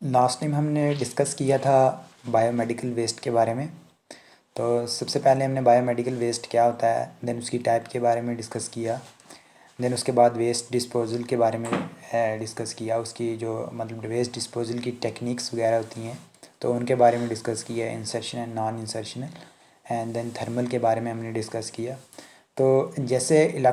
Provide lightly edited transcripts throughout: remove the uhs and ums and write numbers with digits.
Last time हमने discuss किया था बायोमेडिकल वेस्ट के बारे में। तो सबसे पहले हमने बायोमेडिकल वेस्ट क्या होता है, देन उसकी टाइप के बारे में डिस्कस किया। देन उसके बाद वेस्ट डिस्पोजल के बारे में डिस्कस किया, उसकी जो मतलब वेस्ट डिस्पोजल की टेक्निक्स वगैरह होती हैं तो उनके बारे में डिस्कस किया, insertion and non insertional. And then thermal के बारे में हमने डिस्कस किया। तो जैसे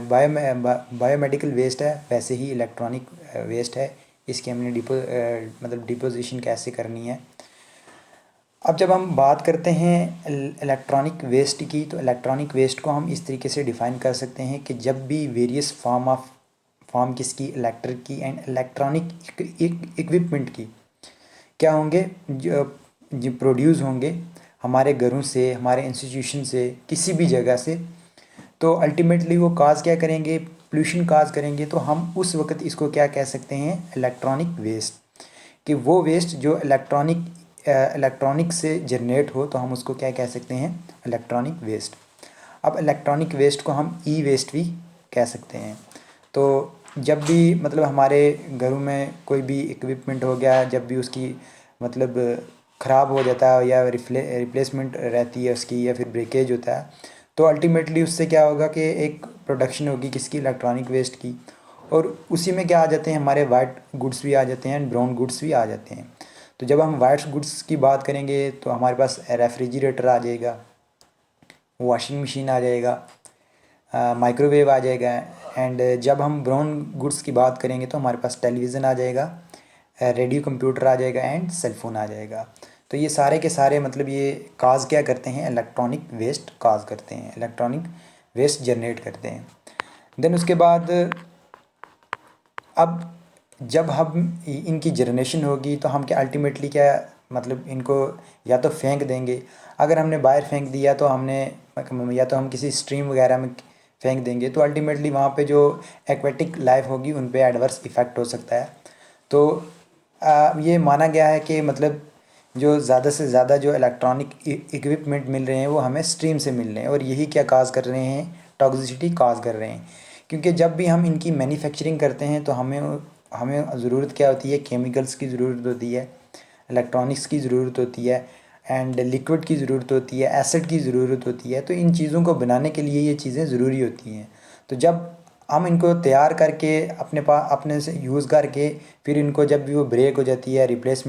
बायोमेडिकल वेस्ट है वैसे ही इलेक्ट्रॉनिक वेस्ट है। इसकी हमने मतलब डिपोजिशन कैसे करनी है। अब जब हम बात करते हैं इलेक्ट्रॉनिक वेस्ट की, तो इलेक्ट्रॉनिक वेस्ट को हम इस तरीके से डिफ़ाइन कर सकते हैं कि जब भी वेरियस फॉर्म किसकी, इलेक्ट्रिक की एंड इलेक्ट्रॉनिक इक्विपमेंट की क्या होंगे, जो प्रोड्यूस होंगे हमारे घरों से, हमारे इंस्टीट्यूशन से, किसी भी जगह से, तो अल्टीमेटली वो काज क्या करेंगे, पोल्यूशन काज करेंगे। तो हम उस वक्त इसको क्या कह सकते हैं, इलेक्ट्रॉनिक वेस्ट। कि वो वेस्ट जो इलेक्ट्रॉनिक से जनरेट हो तो हम उसको क्या कह सकते हैं, इलेक्ट्रॉनिक वेस्ट। अब इलेक्ट्रॉनिक वेस्ट को हम ई वेस्ट भी कह सकते हैं। तो जब भी मतलब हमारे घरों में कोई भी इक्विपमेंट हो गया, जब भी उसकी मतलब ख़राब हो जाता है या रिप्लेसमेंट रहती है उसकी, या फिर ब्रेकेज होता है, तो अल्टीमेटली उससे क्या होगा कि एक प्रोडक्शन होगी किसकी, इलेक्ट्रॉनिक वेस्ट की। और उसी में क्या आ जाते हैं, हमारे वाइट गुड्स भी आ जाते हैं एंड ब्राउन गुड्स भी आ जाते हैं। तो जब हम वाइट गुड्स की बात करेंगे तो हमारे पास रेफ्रिजरेटर आ जाएगा, वॉशिंग मशीन आ जाएगा, माइक्रोवेव आ जाएगा। एंड जब हम ब्राउन गुड्स की बात करेंगे तो हमारे पास टेलीविज़न आ जाएगा, रेडियो कंप्यूटर आ जाएगा एंड सेलफोन आ जाएगा। तो ये सारे के सारे मतलब ये काज क्या करते हैं, इलेक्ट्रॉनिक वेस्ट काज करते हैं, इलेक्ट्रॉनिक वेस्ट जनरेट करते हैं। देन उसके बाद अब जब हम इनकी जनरेशन होगी तो हम क्या अल्टीमेटली क्या मतलब इनको या तो फेंक देंगे। अगर हमने बाहर फेंक दिया तो हमने या तो हम किसी स्ट्रीम वगैरह में फेंक देंगे, तो अल्टीमेटली वहाँ पे जो एक्वेटिक लाइफ होगी उन पे एडवर्स इफ़ेक्ट हो सकता है। तो ये माना गया है कि मतलब जो ज़्यादा से ज़्यादा जो इलेक्ट्रॉनिक इक्विपमेंट मिल रहे हैं वो हमें स्ट्रीम से मिल रहे हैं, और यही क्या काज कर रहे हैं, टॉक्सिसिटी काज कर रहे हैं। क्योंकि जब भी हम इनकी मैन्युफैक्चरिंग करते हैं तो हमें हमें ज़रूरत क्या होती है, केमिकल्स की ज़रूरत होती है, इलेक्ट्रॉनिक्स की ज़रूरत होती है, एंड लिक्विड की ज़रूरत होती है, एसिड की ज़रूरत होती है। तो इन चीज़ों को बनाने के लिए ये चीज़ें ज़रूरी होती हैं। तो जब हम इनको तैयार करके अपने से यूज़ करके फिर इनको जब भी वो ब्रेक हो जाती है, रिप्लेस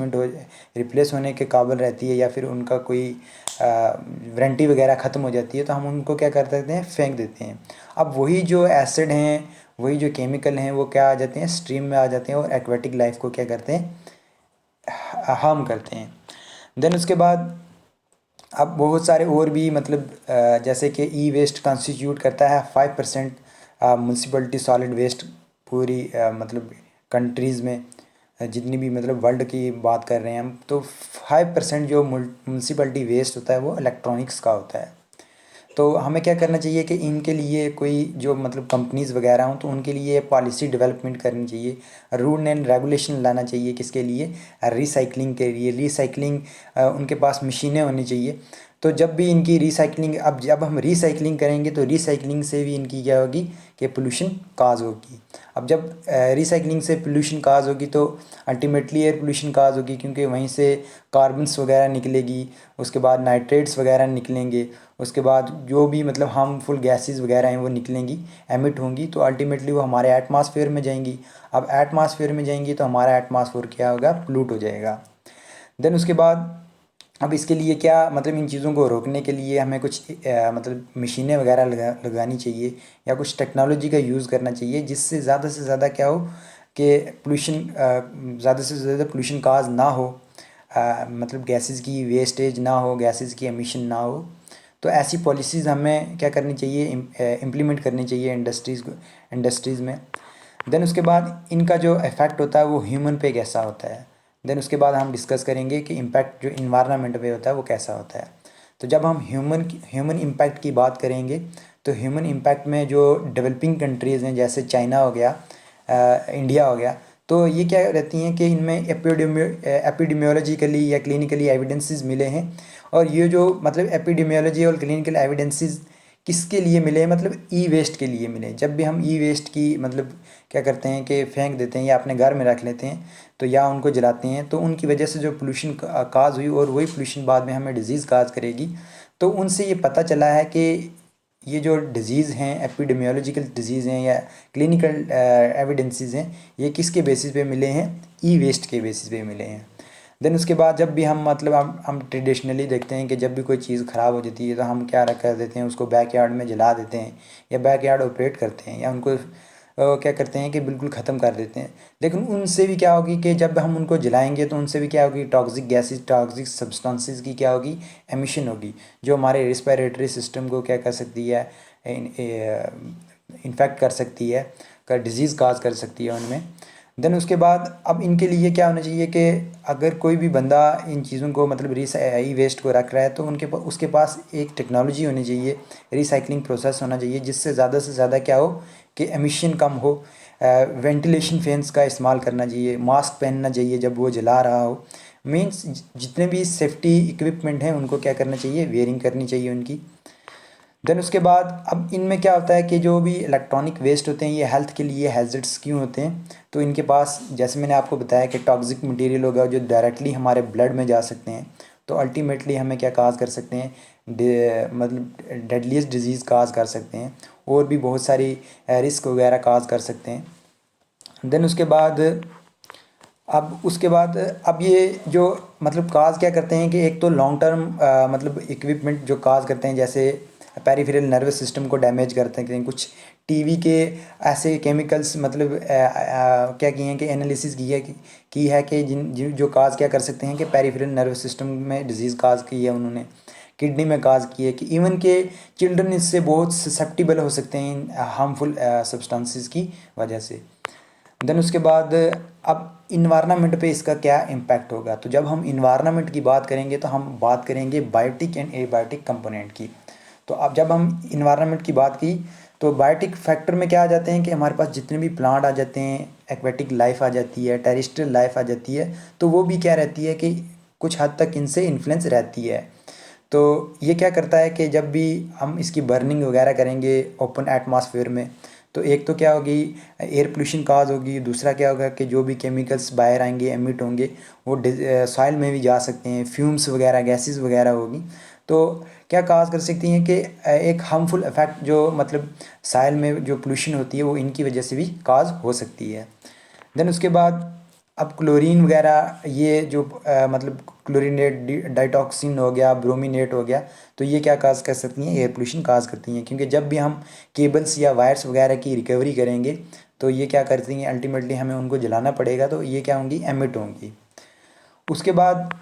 होने के काबिल रहती है, या फिर उनका कोई वारंटी वगैरह ख़त्म हो जाती है, तो हम उनको क्या कर सकते हैं, फेंक देते हैं। अब वही जो एसिड हैं, वही जो केमिकल हैं, वो क्या आ जाते हैं, स्ट्रीम में आ जाते हैं और एक्वेटिक लाइफ को क्या करते हैं, हार्म करते हैं। देन उसके बाद अब बहुत सारे और भी मतलब जैसे कि ई वेस्ट कंस्टिट्यूट करता है 5% म्यूनसिपलिटी सॉलिड वेस्ट पूरी मतलब कंट्रीज़ में, जितनी भी मतलब वर्ल्ड की बात कर रहे हैं हम, तो 5% जो म्यूनसिपलिटी वेस्ट होता है वो इलेक्ट्रॉनिक्स का होता है। तो हमें क्या करना चाहिए कि इनके लिए कोई जो मतलब कंपनीज़ वगैरह हों तो उनके लिए पॉलिसी डेवलपमेंट करनी चाहिए, रूल एंड रेगुलेशन लाना चाहिए, किसके लिए, रिसाइकलिंग के लिए। रिसाइकलिंग उनके पास मशीनें होनी चाहिए। तो जब भी इनकी रिसाइकलिंग, अब जब हम रिसाइकलिंग करेंगे तो रिसाइकलिंग से भी इनकी क्या होगी, कि पोल्यूशन काज होगी। अब जब रिसाइकलिंग से पोल्यूशन काज होगी तो अल्टीमेटली एयर पोल्यूशन काज होगी, क्योंकि वहीं से कार्बन्स वगैरह निकलेगी, उसके बाद नाइट्रेट्स वगैरह निकलेंगे, उसके बाद जो भी मतलब हार्मफुल गैसेस वगैरह हैं वो निकलेंगी, एमिट होंगी, तो अल्टीमेटली वो हमारे एटमॉस्फेयर में जाएंगी। अब एटमॉस्फेयर में जाएंगी तो हमारा एटमॉस्फेयर क्या होगा, पोल्यूट हो जाएगा। देन उसके बाद अब इसके लिए क्या मतलब इन चीज़ों को रोकने के लिए हमें कुछ मतलब मशीनें वगैरह लगानी चाहिए, या कुछ टेक्नोलॉजी का यूज़ करना चाहिए, जिससे ज़्यादा से ज़्यादा क्या हो कि पोल्यूशन ज़्यादा से ज़्यादा पोल्यूशन काज ना हो, मतलब गैसेस की वेस्टेज ना हो, गैसेस की एमिशन ना हो। तो ऐसी पॉलिसीज़ हमें क्या करनी चाहिए, इम्प्लीमेंट करनी चाहिए इंडस्ट्रीज़ में। देन उसके बाद इनका जो इफ़ेक्ट होता है वो ह्यूमन पे कैसा होता है। देन उसके बाद हम डिस्कस करेंगे कि इम्पैक्ट जो इन्वायरमेंट पे होता है वो कैसा होता है। तो जब हम ह्यूमन इम्पैक्ट की बात करेंगे तो ह्यूमन इम्पैक्ट में जो डेवलपिंग कंट्रीज़ हैं, जैसे चाइना हो गया, इंडिया हो गया, तो ये क्या रहती हैं कि इनमें एपिडेमियोलॉजिकली या क्लिनिकली एविडेंसेस मिले हैं। और ये जो मतलब एपिडेमियोलॉजी और क्लिनिकल एविडेंसेस किसके लिए मिले, मतलब ई वेस्ट के लिए मिले। जब भी हम ई वेस्ट की मतलब क्या करते हैं कि फेंक देते हैं या अपने घर में रख लेते हैं तो या उनको जलाते हैं, तो उनकी वजह से जो पोल्यूशन काज हुई और वही पोल्यूशन बाद में हमें डिजीज़ काज करेगी। तो उनसे ये पता चला है कि ये जो डिज़ीज़ हैं, एपिडेमियोलॉजिकल डिज़ीज़ हैं या क्लिनिकल एविडेंसेस हैं, ये किसके बेसिस पे मिले हैं, ई वेस्ट के बेसिस पे मिले हैं। देन उसके बाद जब भी हम मतलब हम ट्रेडिशनली देखते हैं कि जब भी कोई चीज़ ख़राब हो जाती है तो हम क्या कर देते हैं, उसको बैकयार्ड में जला देते हैं या बैकयार्ड ऑपरेट करते हैं या उनको क्या करते हैं कि बिल्कुल ख़त्म कर देते हैं। लेकिन उनसे भी क्या होगी कि जब हम उनको जलाएंगे तो उनसे भी क्या होगी, टॉक्सिक गैसेस, टॉक्सिक सब्सटेंसेस की क्या होगी, एमिशन होगी, जो हमारे रिस्पायरेटरी सिस्टम को क्या कर सकती है, इन्फेक्ट कर सकती है, का डिज़ीज़ काज कर सकती है उनमें। देन उसके बाद अब इनके लिए क्या होना चाहिए कि अगर कोई भी बंदा इन चीज़ों को मतलब ई वेस्ट को रख रहा है तो उसके पास एक टेक्नोलॉजी होनी चाहिए, रिसाइकलिंग प्रोसेस होना चाहिए, जिससे ज़्यादा से ज़्यादा क्या हो कि एमिशन कम हो। वेंटिलेशन फैंस का इस्तेमाल करना चाहिए, मास्क पहनना चाहिए जब वो जला रहा हो। मीन्स जितने भी सेफ्टी इक्विपमेंट हैं उनको क्या करना चाहिए, वेयरिंग करनी चाहिए उनकी। देन उसके बाद अब इनमें क्या होता है कि जो भी इलेक्ट्रॉनिक वेस्ट होते हैं ये हेल्थ के लिए हैज़र्ड्स क्यों होते हैं, तो इनके पास जैसे मैंने आपको बताया कि टॉक्सिक मटेरियल होगा जो डायरेक्टली हमारे ब्लड में जा सकते हैं, तो अल्टीमेटली हमें क्या काज कर सकते हैं, मतलब डेडलीस्ट डिजीज़ काज कर सकते हैं और भी बहुत सारी रिस्क वगैरह काज कर सकते हैं। देन उसके बाद अब ये जो मतलब काज क्या करते हैं कि एक तो लॉन्ग टर्म मतलब इक्विपमेंट जो काज करते हैं, जैसे पेरिफेरल नर्वस सिस्टम को डैमेज करते हैं। कुछ टीवी के ऐसे केमिकल्स मतलब क्या किए हैं कि एनालिसिस की है कि जो काज क्या कर सकते हैं कि पेरिफेरल नर्वस सिस्टम में डिजीज़ काज की है उन्होंने, किडनी में काज की है, कि इवन के चिल्ड्रन इससे बहुत ससेप्टिबल हो सकते हैं इन हार्मफुल सब्सटेंसेस की वजह से। देन उसके बाद अब इन्वायरमेंट पे इसका क्या इम्पैक्ट होगा, तो जब हम इन्वायरमेंट की बात करेंगे तो हम बात करेंगे बायोटिक एंड एबायोटिक कंपोनेंट की। तो अब जब हम इन्वायरमेंट की बात की तो बायोटिक फैक्टर में क्या आ जाते हैं कि हमारे पास जितने भी प्लांट आ जाते हैं, एक्वेटिक लाइफ आ जाती है, टेरेस्ट्रियल लाइफ आ जाती है, तो वो भी क्या रहती है कि कुछ हद तक इनसे इन्फ्लुएंस रहती है। तो ये क्या करता है कि जब भी हम इसकी बर्निंग वगैरह करेंगे ओपन एटमॉस्फेयर में, तो एक तो क्या होगी, एयर पोल्यूशन काज होगी, दूसरा क्या होगा कि जो भी केमिकल्स बाहर आएंगे, एमिट होंगे, वो सॉइल में भी जा सकते हैं, फ्यूम्स वगैरह, गैसेस वगैरह होगी, तो क्या काज कर सकती हैं कि एक हार्मफुल इफेक्ट जो मतलब सॉइल में जो पोल्यूशन होती है वो इनकी वजह से भी काज हो सकती है। देन उसके बाद अब क्लोरीन वगैरह ये जो मतलब क्लोरीनेट डाइटॉक्सिन हो गया, ब्रोमीनेट हो गया, तो ये क्या काज कर सकती हैं, एयर पोल्यूशन काज करती हैं, क्योंकि जब भी हम केबल्स या वायर्स वगैरह की रिकवरी करेंगे तो ये क्या करती हैं, अल्टीमेटली हमें उनको जलाना पड़ेगा, तो ये क्या होंगी, एमिट होंगी। उसके बाद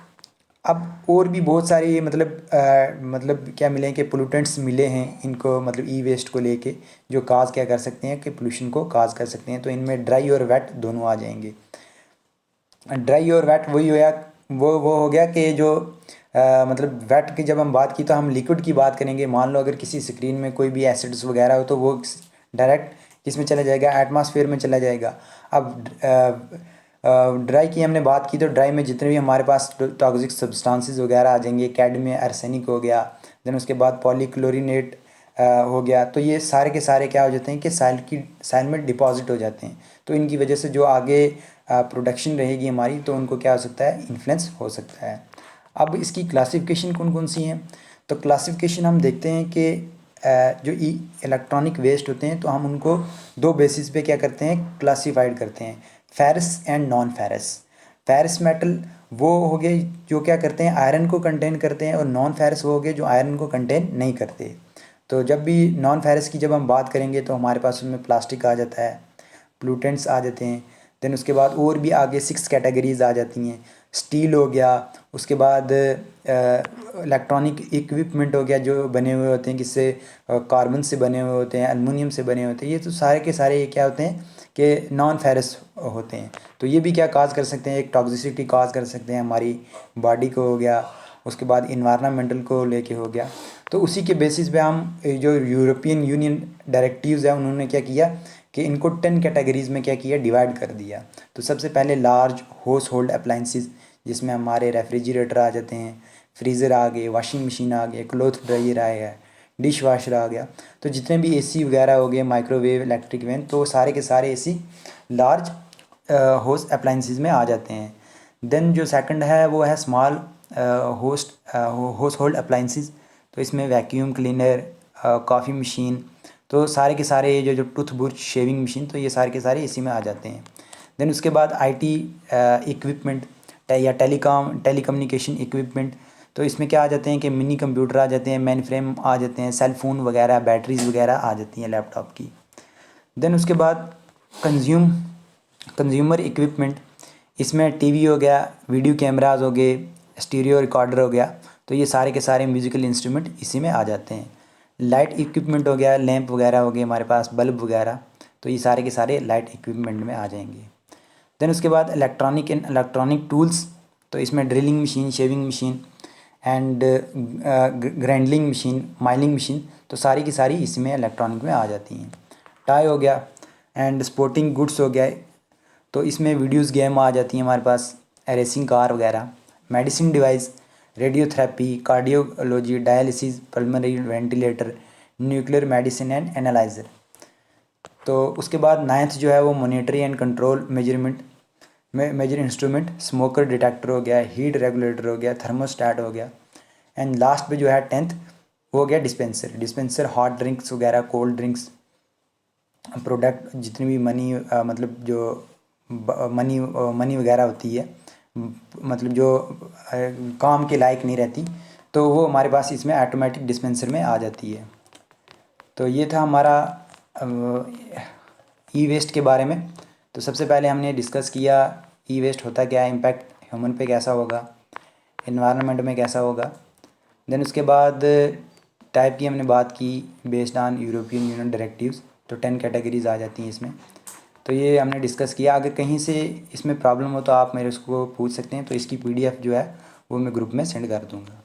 अब और भी बहुत सारी मतलब क्या मिले कि पोल्यूटेंट्स मिले हैं इनको, मतलब ई वेस्ट को लेके, जो काज क्या कर सकते हैं कि पोल्यूशन को काज कर सकते हैं। तो इनमें ड्राई और वेट दोनों आ जाएंगे। ड्राई और वेट वही होया, वो हो गया कि जो मतलब वेट की जब हम बात की तो हम लिक्विड की बात करेंगे। मान लो अगर किसी स्क्रीन में कोई भी एसिड्स वगैरह हो तो वो डायरेक्ट किस में चला जाएगा, एटमॉस्फेयर में चला जाएगा। अब ड्राई की हमने बात की तो ड्राई में जितने भी हमारे पास टॉक्सिक सब्सटेंसेस वगैरह आ जाएंगे, कैडमियम, आर्सेनिक हो गया, देन उसके बाद पॉलीक्लोरिनेट हो गया, तो ये सारे के सारे क्या हो जाते हैं कि साइल में डिपॉजिट हो जाते हैं। तो इनकी वजह से जो आगे प्रोडक्शन रहेगी हमारी, तो उनको क्या हो सकता है, इन्फ्लुएंस हो सकता है। अब इसकी क्लासिफिकेशन कौन कौन सी हैं, तो क्लासिफिकेशन हम देखते हैं कि जो इलेक्ट्रॉनिक वेस्ट होते हैं तो हम उनको दो बेसिस पे क्या करते हैं, क्लासिफाइड करते हैं, ferrous and non ferrous. Ferrous metal वो हो गए जो क्या करते हैं, आयरन को कंटेन करते हैं, और नॉन फेरस वो हो गए जो आयरन को कंटेन नहीं करते। तो जब भी नॉन फेरस की जब हम बात करेंगे तो हमारे पास उसमें प्लास्टिक आ जाता है, प्लूटेंट्स आ जाते हैं। देन उसके बाद और भी आगे 6 कैटेगरीज आ जाती हैं, स्टील हो गया, उसके बाद इलेक्ट्रॉनिक इक्विपमेंट हो गया जो बने हुए होते हैं किससे, कार्बन से बने हुए होते हैं, एल्युमिनियम से बने होते हैं, ये तो सारे के सारे ये क्या होते हैं कि नॉन फेरस होते हैं। तो ये भी क्या काज कर सकते हैं, एक टॉक्सिसिटी काज कर सकते हैं हमारी बॉडी को, हो गया, उसके बाद इन्वायरमेंटल को लेके हो गया। तो उसी के बेसिस पे हम जो यूरोपियन यूनियन डायरेक्टिव्स है उन्होंने क्या किया कि इनको 10 कैटेगरीज में क्या किया, डिवाइड कर दिया। तो सबसे पहले लार्ज हाउस होल्ड अप्लाइंसिस, जिसमें हमारे रेफ्रिजरेटर आ जाते हैं, फ्रीज़र आ गए, वॉशिंग मशीन आ गए, क्लॉथ ड्रायर आ गया, डिश वाशर आ गया। तो जितने भी एसी वगैरह हो गए, माइक्रोवेव, इलेक्ट्रिक वैन, तो सारे के सारे एसी लार्ज होस्ट अप्लाइंसेस में आ जाते हैं। देन जो सेकंड है वो है स्मॉल होस्ट होल्ड अप्लाइंसेस। तो इसमें वैक्यूम क्लीनर, कॉफ़ी मशीन, तो सारे के सारे जो जो टूथ ब्रश, शेविंग मशीन, तो ये सारे के सारे इसी में आ जाते हैं। देन उसके बाद आईटी इक्विपमेंट या टेलीकम्युनिकेशन इक्विपमेंट, तो इसमें क्या आ जाते हैं कि मिनी कंप्यूटर आ जाते हैं, मेन फ्रेम आ जाते हैं, सेल फ़ोन वगैरह, बैटरीज वगैरह आ जाती हैं लैपटॉप की। देन उसके बाद कंज्यूमर इक्विपमेंट, इसमें टीवी हो गया, वीडियो कैमराज हो गए, स्टीरियो रिकॉर्डर हो गया, तो ये सारे के सारे म्यूज़िकल इंस्ट्रूमेंट इसी में आ जाते हैं। लाइट इक्विपमेंट हो गया, लैंप वगैरह हो गए हमारे पास, बल्ब वगैरह, तो ये सारे के सारे लाइट इक्विपमेंट में आ जाएंगे। देन उसके बाद इलेक्ट्रॉनिक एंड इलेक्ट्रॉनिक टूल्स, तो इसमें drilling machine, shaving machine and grinding machine, mining machine, तो सारी की सारी इसमें इलेक्ट्रॉनिक में आ जाती हैं। टाई हो गया एंड स्पोर्टिंग गुड्स हो गया, तो इसमें वीडियोस गेम आ जाती हैं हमारे पास, रेसिंग कार वगैरह। Medicine device, radiotherapy, cardiology, dialysis, pulmonary ventilator, nuclear medicine and analyser. तो उसके बाद नाइन्थ जो है वो monetary and control measure instrument, smoker detector हो गया, हीट रेगुलेटर हो गया, थर्मोस्टेट हो गया। एंड लास्ट पे जो है 10th वो हो गया डिस्पेंसर हॉट ड्रिंक्स वगैरह, कोल्ड ड्रिंक्स प्रोडक्ट, जितनी भी मनी मतलब जो मनी वगैरह होती है, मतलब जो काम के लायक नहीं रहती, तो वो हमारे पास इसमें ऑटोमेटिक डिस्पेंसर में आ जाती है। तो ये था हमारा ई वेस्ट के बारे में। तो सबसे पहले हमने डिस्कस किया ई वेस्ट होता क्या है, इम्पैक्ट ह्यूमन पे कैसा होगा, इन्वायरमेंट में कैसा होगा। देन उसके बाद टाइप की हमने बात की based on European union directives, तो 10 कैटेगरीज आ जाती हैं इसमें। तो ये हमने डिस्कस किया। अगर कहीं से इसमें प्रॉब्लम हो तो आप मेरे उसको पूछ सकते हैं, तो इसकी पीडीएफ जो है वो मैं ग्रुप में सेंड कर दूँगा।